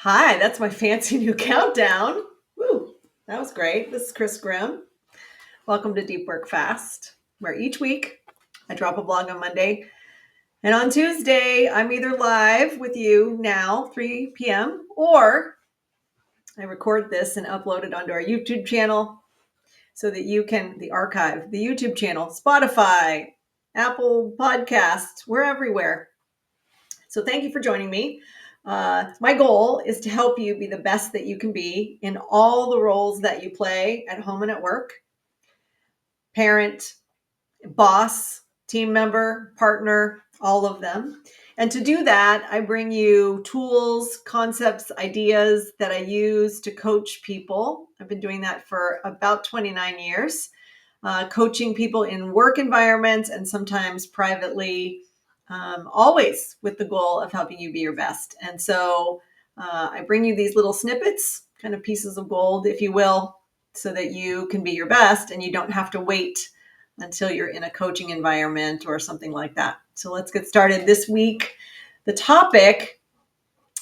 Hi, that's my fancy new countdown. Woo, that was great. This is Chris Grimm. Welcome to Deep Work Fast, where each week I drop a blog on Monday. And on Tuesday, I'm either live with you now, 3 p.m., or I record this and upload it onto our YouTube channel so that you can, the archive, the YouTube channel, Spotify, Apple Podcasts, we're everywhere. So thank you for joining me. My goal is to help you be the best that you can be in all the roles that you play at home and at work: parent, boss, team member, partner, all of them. And to do that, I bring you tools, concepts, ideas that I use to coach people. I've been doing that for about 29 years, coaching people in work environments and sometimes privately, always with the goal of helping you be your best. And so I bring you these little snippets, kind of pieces of gold, if you will, so that you can be your best and you don't have to wait until you're in a coaching environment or something like that. So let's get started. This week, the topic,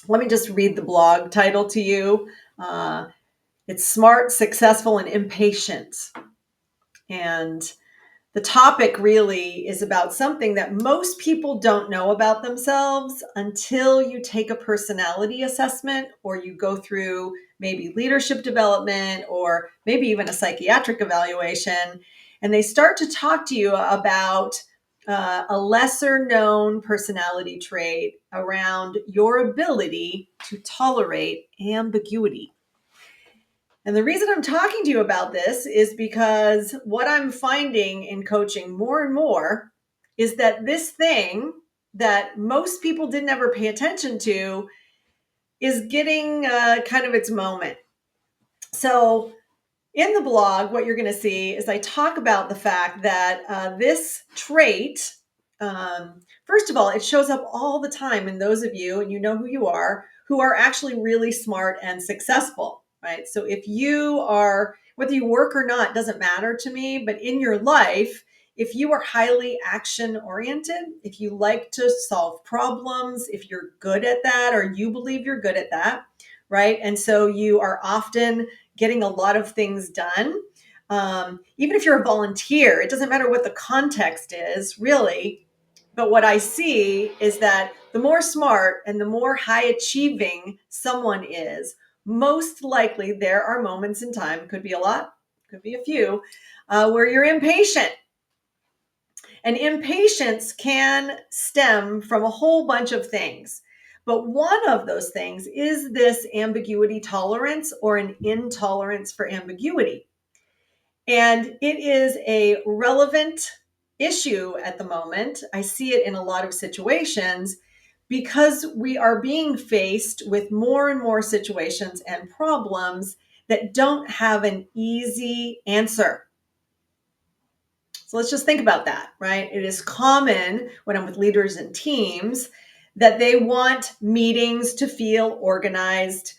let me just read the blog title to you. It's Smart, Successful, and Impatient. And the topic really is about something that most people don't know about themselves until you take a personality assessment or you go through maybe leadership development or maybe even a psychiatric evaluation. And they start to talk to you about a lesser known personality trait around your ability to tolerate ambiguity. And the reason I'm talking to you about this is because what I'm finding in coaching more and more is that this thing that most people didn't ever pay attention to is getting kind of its moment. So in the blog, what you're going to see is I talk about the fact that this trait, first of all, it shows up all the time in those of you, and you know who are actually really smart and successful, right? So if you are, whether you work or not, doesn't matter to me, but in your life, if you are highly action oriented, if you like to solve problems, if you're good at that, or you believe you're good at that, right? And so you are often getting a lot of things done. Even if you're a volunteer, it doesn't matter what the context is, really. But what I see is that the more smart and the more high achieving someone is, most likely there are moments in time, could be a lot, could be a few, where you're impatient. And impatience can stem from a whole bunch of things. But one of those things is this ambiguity tolerance or an intolerance for ambiguity. And it is a relevant issue at the moment. I see it in a lot of situations because we are being faced with more and more situations and problems that don't have an easy answer. So let's just think about that, right? It is common when I'm with leaders and teams that they want meetings to feel organized.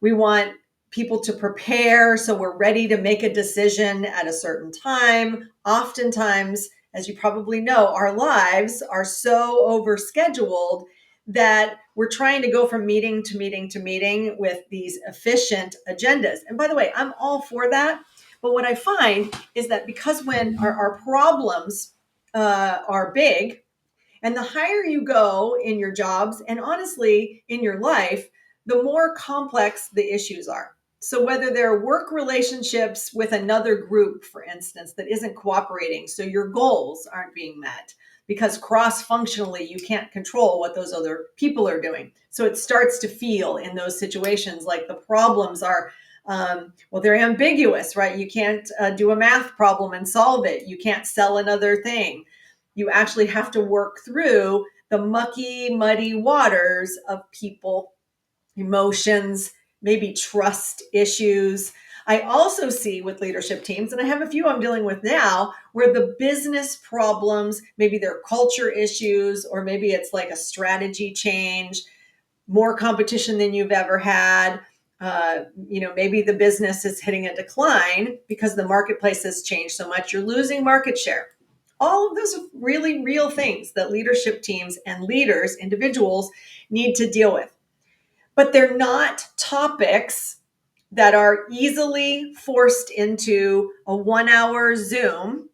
We want people to prepare so we're ready to make a decision at a certain time. Oftentimes, as you probably know, our lives are so overscheduled that we're trying to go from meeting to meeting to meeting with these efficient agendas. And by the way, I'm all for that. But what I find is that because when our problems are big, and the higher you go in your jobs and honestly in your life, the more complex the issues are. So whether they're work relationships with another group, for instance, that isn't cooperating, so your goals aren't being met because cross-functionally you can't control what those other people are doing. So it starts to feel in those situations like the problems are well, they're ambiguous, right? You can't do a math problem and solve it. You can't sell another thing. You actually have to work through the mucky, muddy waters of people, emotions, maybe trust issues. I also see with leadership teams, and I have a few I'm dealing with now, where the business problems, maybe they're culture issues, or maybe it's like a strategy change, more competition than you've ever had. Maybe the business is hitting a decline because the marketplace has changed so much. You're losing market share. All of those are really real things that leadership teams and leaders, individuals, need to deal with. but they're not topics that are easily forced into a 1 hour Zoom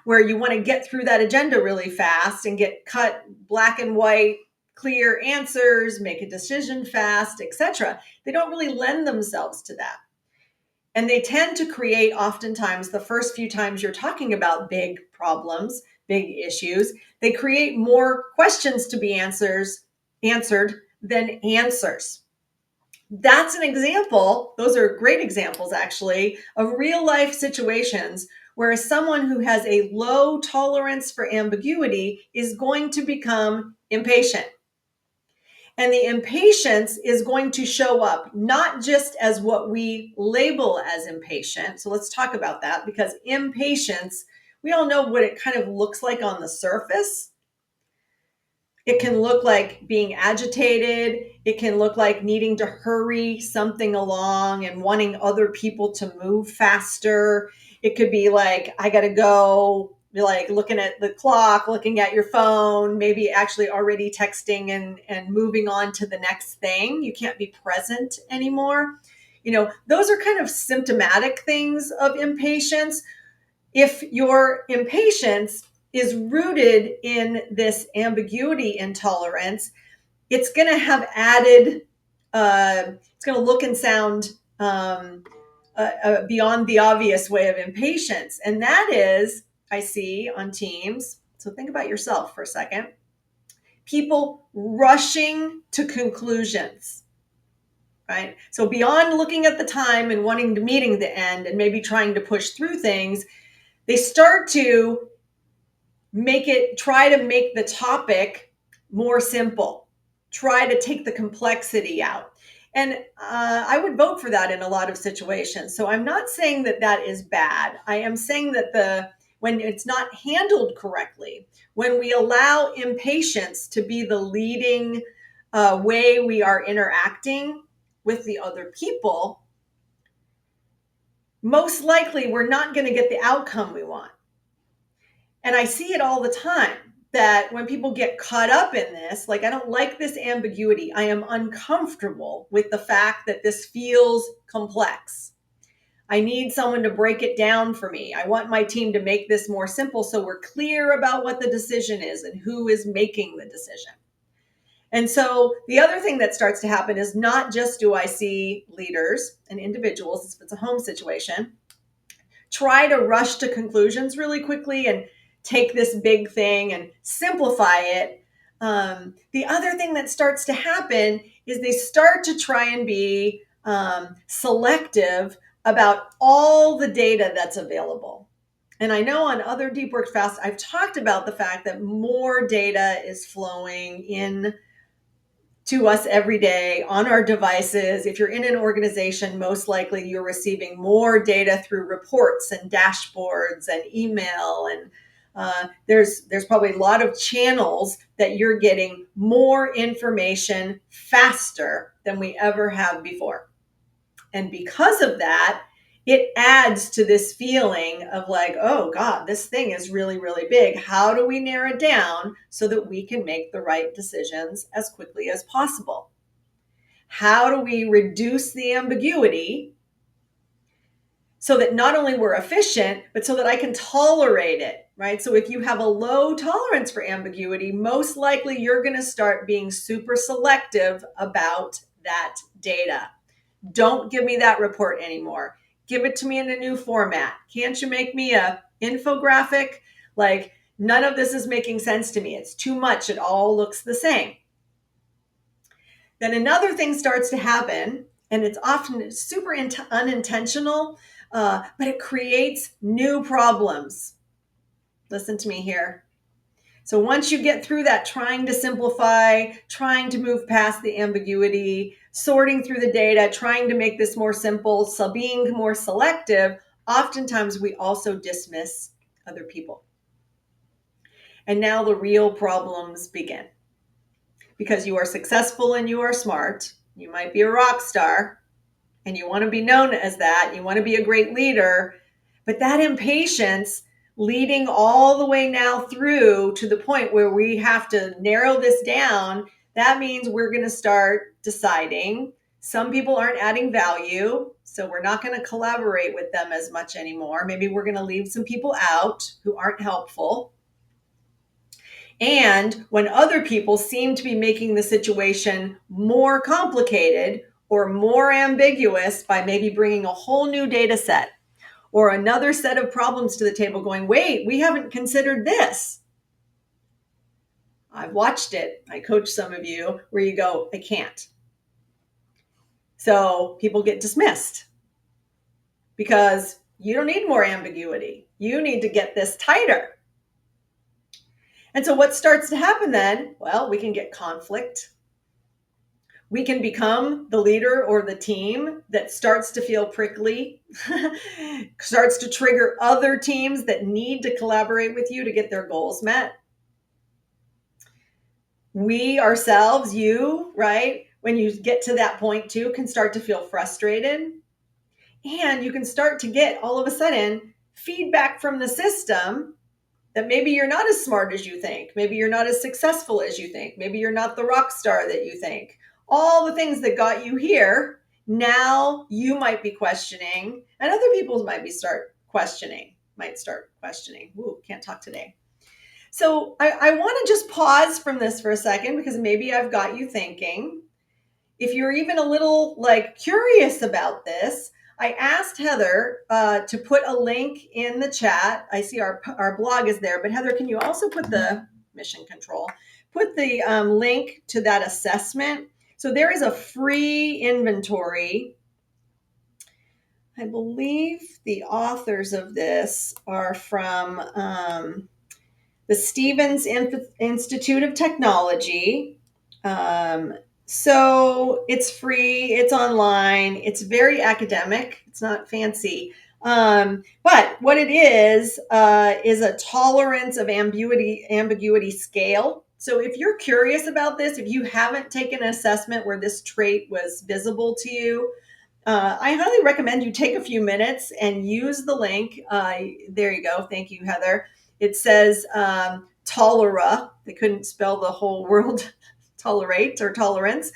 where you want to get through that agenda really fast and get cut black and white, clear answers, make a decision fast, etc. They don't really lend themselves to that. And they tend to create, oftentimes, the first few times you're talking about big problems, big issues, they create more questions to be answered than answers. That's an example. Those are great examples, actually, of real life situations where someone who has a low tolerance for ambiguity is going to become impatient. And the impatience is going to show up not just as what we label as impatient. So let's talk about that, because impatience, we all know what it kind of looks like on the surface. It can look like being agitated. It can look like needing to hurry something along and wanting other people to move faster. It could be like, I got to go, like looking at the clock, looking at your phone, maybe actually already texting and moving on to the next thing. You can't be present anymore. Those are kind of symptomatic things of impatience. If your impatience is rooted in this ambiguity intolerance, it's going to have added, it's going to look and sound beyond the obvious way of impatience. And that is, I see on teams, so think about yourself for a second, people rushing to conclusions, right? So beyond looking at the time and wanting to meeting the end and maybe trying to push through things, they start to try to make the topic more simple, try to take the complexity out. And I would vote for that in a lot of situations. So I'm not saying that that is bad. I am saying that when it's not handled correctly, when we allow impatience to be the leading way we are interacting with the other people, most likely we're not going to get the outcome we want. And I see it all the time that when people get caught up in this, like, I don't like this ambiguity. I am uncomfortable with the fact that this feels complex. I need someone to break it down for me. I want my team to make this more simple so we're clear about what the decision is and who is making the decision. And so the other thing that starts to happen is not just do I see leaders and individuals, if it's a home situation, try to rush to conclusions really quickly and take this big thing and simplify it. The other thing that starts to happen is they start to try and be selective about all the data that's available. And I know on other Deep Work Fast, I've talked about the fact that more data is flowing in to us every day on our devices. If you're in an organization, most likely you're receiving more data through reports and dashboards and email. And there's probably a lot of channels that you're getting more information faster than we ever have before. And because of that, it adds to this feeling of like, oh God, this thing is really, really big. How do we narrow it down so that we can make the right decisions as quickly as possible? How do we reduce the ambiguity so that not only we're efficient, but so that I can tolerate it, right? So if you have a low tolerance for ambiguity, most likely you're going to start being super selective about that data. Don't give me that report anymore. Give it to me in a new format. Can't you make me a infographic? Like, none of this is making sense to me. It's too much. It all looks the same. Then another thing starts to happen, and it's often super unintentional, but it creates new problems. Listen to me here. So once you get through that, trying to simplify, trying to move past the ambiguity, sorting through the data, trying to make this more simple, so being more selective, oftentimes we also dismiss other people. And now the real problems begin. Because you are successful and you are smart, you might be a rock star, and you want to be known as that, you want to be a great leader, but that impatience leading all the way now through to the point where we have to narrow this down, That means we're going to start deciding some people aren't adding value, so we're not going to collaborate with them as much anymore. Maybe we're going to leave some people out who aren't helpful. And when other people seem to be making the situation more complicated or more ambiguous by maybe bringing a whole new data set or another set of problems to the table going, wait, we haven't considered this. I've watched it. I coach some of you where you go, I can't. So people get dismissed because you don't need more ambiguity. You need to get this tighter. And so what starts to happen then? Well, we can get conflict. We can become the leader or the team that starts to feel prickly, starts to trigger other teams that need to collaborate with you to get their goals met. We ourselves, you, right? When you get to that point too, can start to feel frustrated. And you can start to get all of a sudden feedback from the system that maybe you're not as smart as you think. Maybe you're not as successful as you think. Maybe you're not the rock star that you think. All the things that got you here, now you might be questioning, and other people might start questioning. Ooh, can't talk today. So I want to just pause from this for a second because maybe I've got you thinking. If you're even a little curious about this, I asked Heather to put a link in the chat. I see our blog is there, but Heather, can you also put the mission control? Put the link to that assessment. So there is a free inventory. I believe the authors of this are from the Stevens Institute of Technology. So it's free, it's online, it's very academic, it's not fancy. But what it is a tolerance of ambiguity scale. So if you're curious about this, if you haven't taken an assessment where this trait was visible to you, I highly recommend you take a few minutes and use the link. There you go. Thank you, Heather. It says Tolera. They couldn't spell the whole word tolerate or tolerance.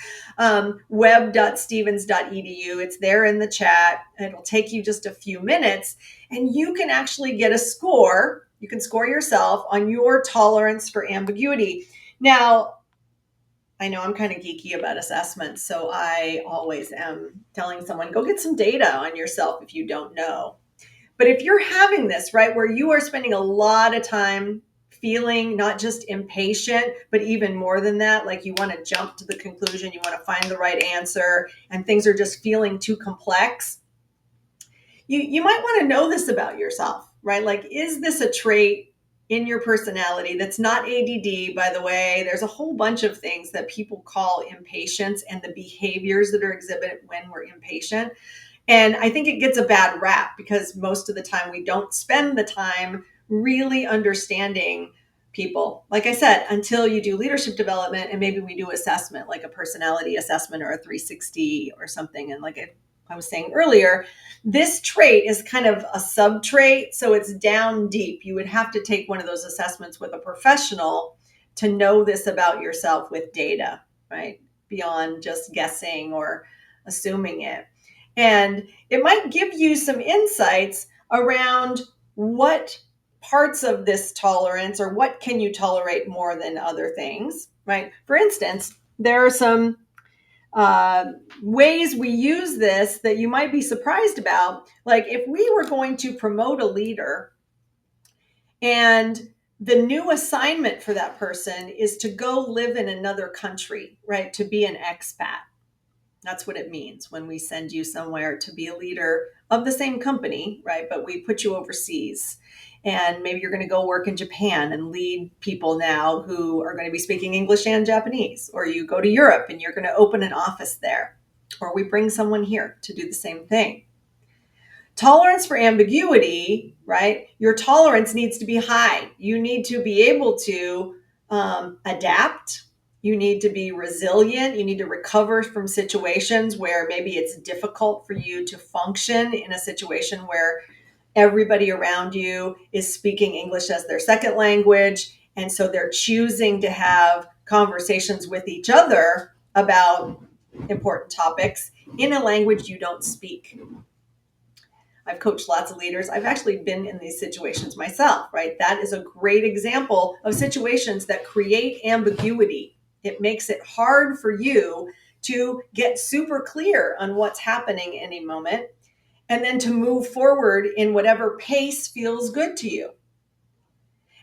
Web.stevens.edu. It's there in the chat. It'll take you just a few minutes and you can actually get a score. You can score yourself on your tolerance for ambiguity. Now, I know I'm kind of geeky about assessments, so I always am telling someone, go get some data on yourself if you don't know. But if you're having this, right, where you are spending a lot of time feeling not just impatient, but even more than that, like you want to jump to the conclusion, you want to find the right answer, and things are just feeling too complex, you might want to know this about yourself, right? Like, is this a trait in your personality that's not ADD, by the way? There's a whole bunch of things that people call impatience and the behaviors that are exhibited when we're impatient. And I think it gets a bad rap because most of the time we don't spend the time really understanding people. Like I said, until you do leadership development and maybe we do assessment, like a personality assessment or a 360 or something. And like I was saying earlier, this trait is kind of a sub trait. So it's down deep. You would have to take one of those assessments with a professional to know this about yourself with data, right? Beyond just guessing or assuming it. And it might give you some insights around what parts of this tolerance or what can you tolerate more than other things, right? For instance, there are some ways we use this that you might be surprised about. Like if we were going to promote a leader and the new assignment for that person is to go live in another country, right? To be an expat. That's what it means when we send you somewhere to be a leader of the same company, right? But we put you overseas. And maybe you're going to go work in Japan and lead people now who are going to be speaking English and Japanese. Or you go to Europe and you're going to open an office there. Or we bring someone here to do the same thing. Tolerance for ambiguity, right? Your tolerance needs to be high. You need to be able to adapt. You need to be resilient. You need to recover from situations where maybe it's difficult for you to function in a situation where everybody around you is speaking English as their second language. And so they're choosing to have conversations with each other about important topics in a language you don't speak. I've coached lots of leaders. I've actually been in these situations myself, right? That is a great example of situations that create ambiguity. It makes it hard for you to get super clear on what's happening in a moment and then to move forward in whatever pace feels good to you.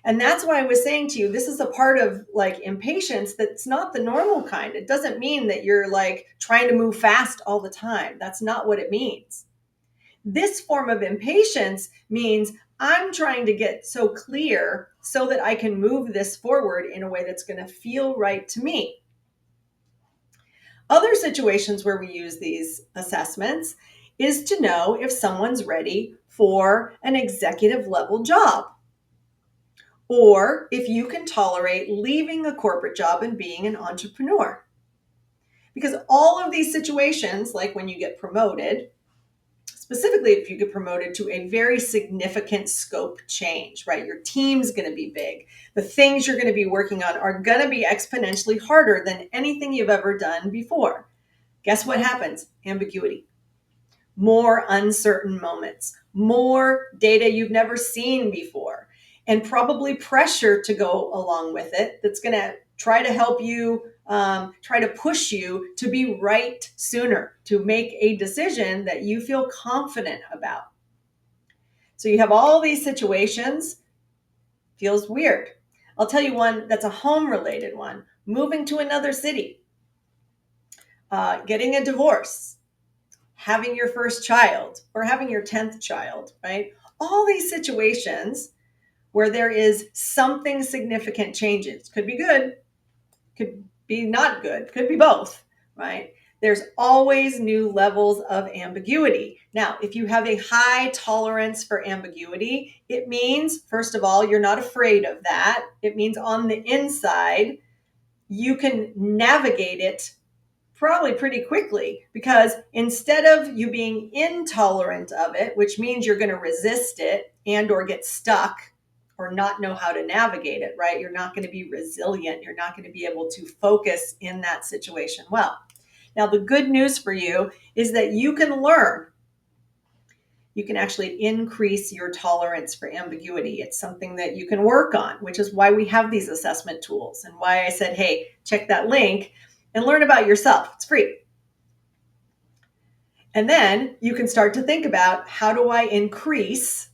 And that's why I was saying to you, this is a part of like impatience that's not the normal kind. It doesn't mean that you're like trying to move fast all the time. That's not what it means. This form of impatience means I'm trying to get so clear so that I can move this forward in a way that's going to feel right to me. Other situations where we use these assessments is to know if someone's ready for an executive level job, or if you can tolerate leaving a corporate job and being an entrepreneur. Because all of these situations, like when you get promoted, specifically if you get promoted to a very significant scope change, right? Your team's going to be big. The things you're going to be working on are going to be exponentially harder than anything you've ever done before. Guess what happens? Ambiguity. More uncertain moments, more data you've never seen before, and probably pressure to go along with it that's going to try to help you, try to push you to be right sooner, to make a decision that you feel confident about. So you have all these situations, feels weird. I'll tell you one that's a home related one: moving to another city, getting a divorce, having your first child, or having your 10th child, right? All these situations where there is something significant changes. Could be good, could be not good, could be both, right? There's always new levels of ambiguity. Now, if you have a high tolerance for ambiguity, it means, first of all, you're not afraid of that. It means on the inside, you can navigate it probably pretty quickly, because instead of you being intolerant of it, which means you're going to resist it and or get stuck or not know how to navigate it, right? You're not going to be resilient. You're not going to be able to focus in that situation well. Now, the good news for you is that you can learn. You can actually increase your tolerance for ambiguity. It's something that you can work on, which is why we have these assessment tools and why I said, hey, check that link and learn about yourself. It's free. And then you can start to think about, how do I increase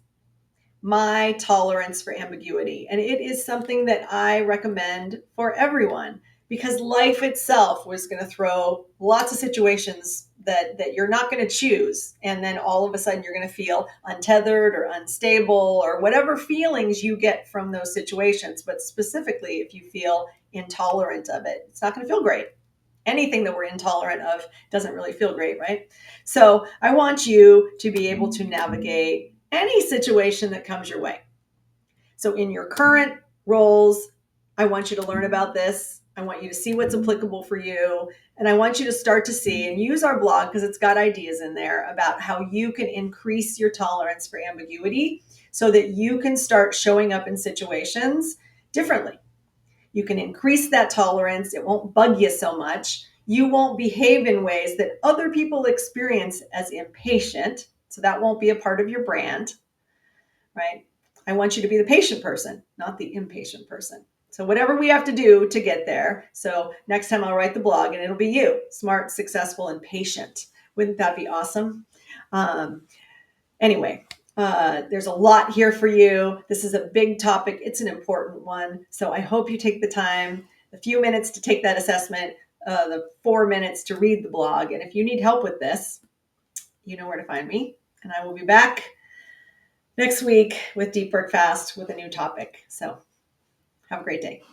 my tolerance for ambiguity? And it is something that I recommend for everyone, because life itself was going to throw lots of situations that you're not going to choose. And then all of a sudden you're going to feel untethered or unstable or whatever feelings you get from those situations. But specifically, if you feel intolerant of it, it's not going to feel great. Anything that we're intolerant of doesn't really feel great, right? So I want you to be able to navigate any situation that comes your way. So in your current roles, I want you to learn about this. I want you to see what's applicable for you. And I want you to start to see and use our blog, because it's got ideas in there about how you can increase your tolerance for ambiguity so that you can start showing up in situations differently. You can increase that tolerance. It won't bug you so much. You won't behave in ways that other people experience as impatient. So that won't be a part of your brand, right? I want you to be the patient person, not the impatient person. So whatever we have to do to get there. So next time I'll write the blog and it'll be you, smart, successful, and patient. Wouldn't that be awesome? Anyway, there's a lot here for you. This is a big topic. It's an important one. So I hope you take the time, a few minutes to take that assessment, the 4 minutes to read the blog. And if you need help with this, you know where to find me. And I will be back next week with Deep Work Fast with a new topic. So have a great day.